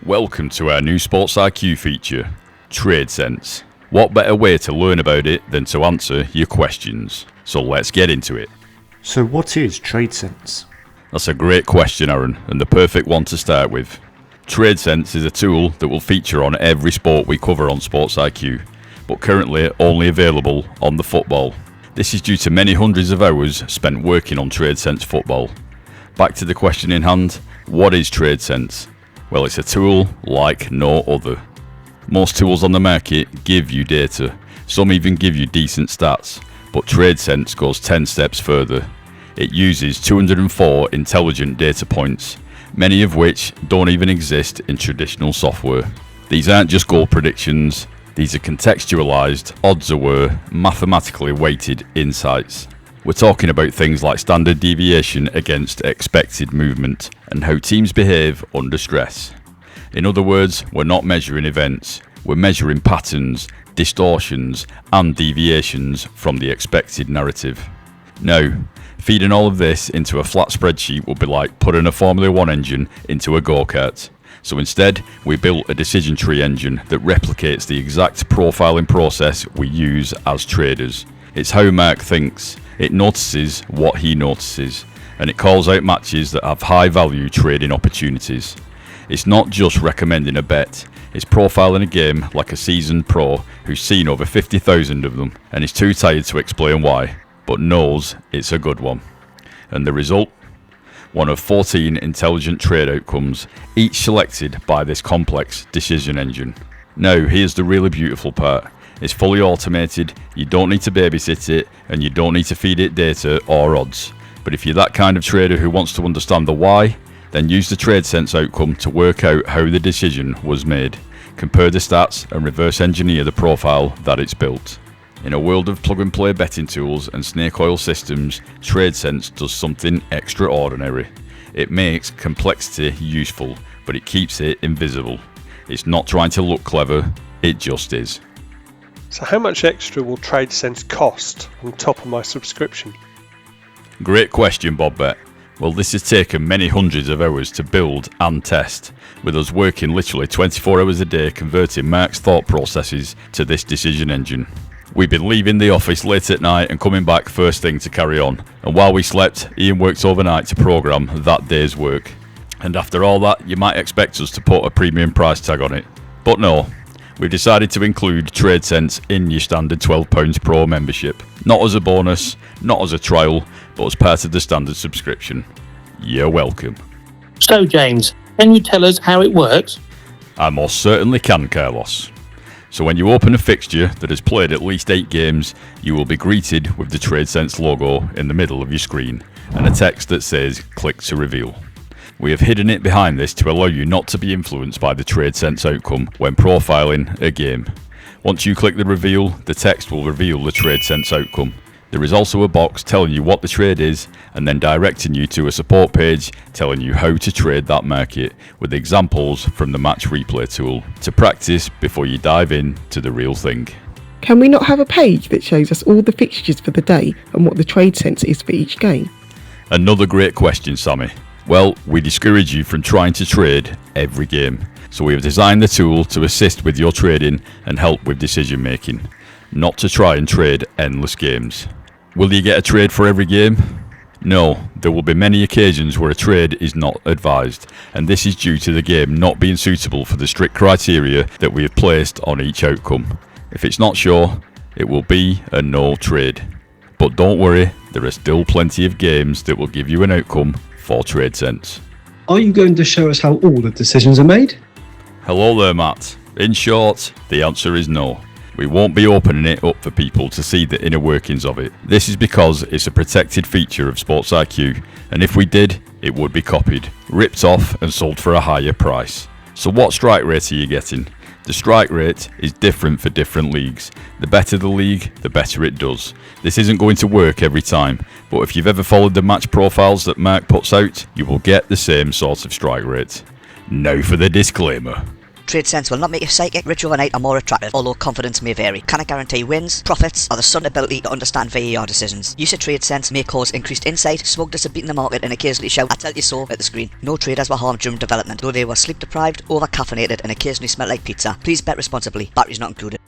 Welcome to our new Sports IQ feature, TradeSense. What better way to learn about it than to answer your questions? So let's get into it. So what is TradeSense? That's a great question, Aaron, and the perfect one to start with. TradeSense is a tool that will feature on every sport we cover on Sports IQ, but currently only available on the football. This is due to many hundreds of hours spent working on TradeSense football. Back to the question in hand, what is TradeSense? Well, it's a tool like no other. Most tools on the market give you data, some even give you decent stats, but TradeSense goes 10 steps further. It uses 204 intelligent data points, many of which don't even exist in traditional software. These aren't just goal predictions, these are contextualized, odds-aware, mathematically weighted insights. We're talking about things like standard deviation against expected movement and how teams behave under stress. In other words, we're not measuring events, we're measuring patterns, distortions and deviations from the expected narrative. Now, feeding all of this into a flat spreadsheet would be like putting a Formula 1 engine into a go-kart. So instead, we built a decision tree engine that replicates the exact profiling process we use as traders. It's how Mark thinks. It notices what he notices, and it calls out matches that have high value trading opportunities. It's not just recommending a bet, it's profiling a game like a seasoned pro who's seen over 50,000 of them and is too tired to explain why, but knows it's a good one. And the result? One of 14 intelligent trade outcomes, each selected by this complex decision engine. Now, here's the really beautiful part. It's fully automated, you don't need to babysit it, and you don't need to feed it data or odds. But if you're that kind of trader who wants to understand the why, then use the TradeSense outcome to work out how the decision was made. Compare the stats and reverse engineer the profile that it's built. In a world of plug-and-play betting tools and snake oil systems, TradeSense does something extraordinary. It makes complexity useful, but it keeps it invisible. It's not trying to look clever, it just is. So how much extra will TradeSense cost on top of my subscription? Great question, Bob Bet. Well, this has taken many hundreds of hours to build and test, with us working literally 24 hours a day converting Mark's thought processes to this decision engine. We've been leaving the office late at night and coming back first thing to carry on, and while we slept, Ian worked overnight to program that day's work. And after all that, you might expect us to put a premium price tag on it. But no, we've decided to include TradeSense in your standard £12 Pro membership. Not as a bonus, not as a trial, but as part of the standard subscription. You're welcome. So James, can you tell us how it works? I most certainly can, Carlos. So when you open a fixture that has played at least 8 games, you will be greeted with the TradeSense logo in the middle of your screen and a text that says click to reveal. We have hidden it behind this to allow you not to be influenced by the TradeSense outcome when profiling a game. Once you click the reveal, the text will reveal the TradeSense outcome. There is also a box telling you what the trade is and then directing you to a support page telling you how to trade that market with examples from the match replay tool to practice before you dive in to the real thing. Can we not have a page that shows us all the fixtures for the day and what the TradeSense is for each game? Another great question, Sammy. Well, we discourage you from trying to trade every game, so we have designed the tool to assist with your trading and help with decision making, not to try and trade endless games. Will you get a trade for every game? No, there will be many occasions where a trade is not advised, and this is due to the game not being suitable for the strict criteria that we have placed on each outcome. If it's not sure, it will be a no trade. But don't worry, there are still plenty of games that will give you an outcome for TradeSense. Are you going to show us how all the decisions are made? Hello there, Matt. In short, the answer is no. We won't be opening it up for people to see the inner workings of it. This is because it's a protected feature of Sports IQ, and if we did, it would be copied, ripped off and sold for a higher price. So what strike rate are you getting? The strike rate is different for different leagues. The better the league, the better it does. This isn't going to work every time, but if you've ever followed the match profiles that Mark puts out, you will get the same sort of strike rate. Now for the disclaimer. TradeSense will not make you psychic, rich overnight or more attractive, although confidence may vary. Can I guarantee wins, profits, or the sudden ability to understand VAR decisions? Use of TradeSense may cause increased insight, smugness of beating the market, and occasionally shout, "I tell you so," at the screen. No traders were harmed during development, though they were sleep deprived, over caffeinated, and occasionally smelled like pizza. Please bet responsibly. Batteries not included.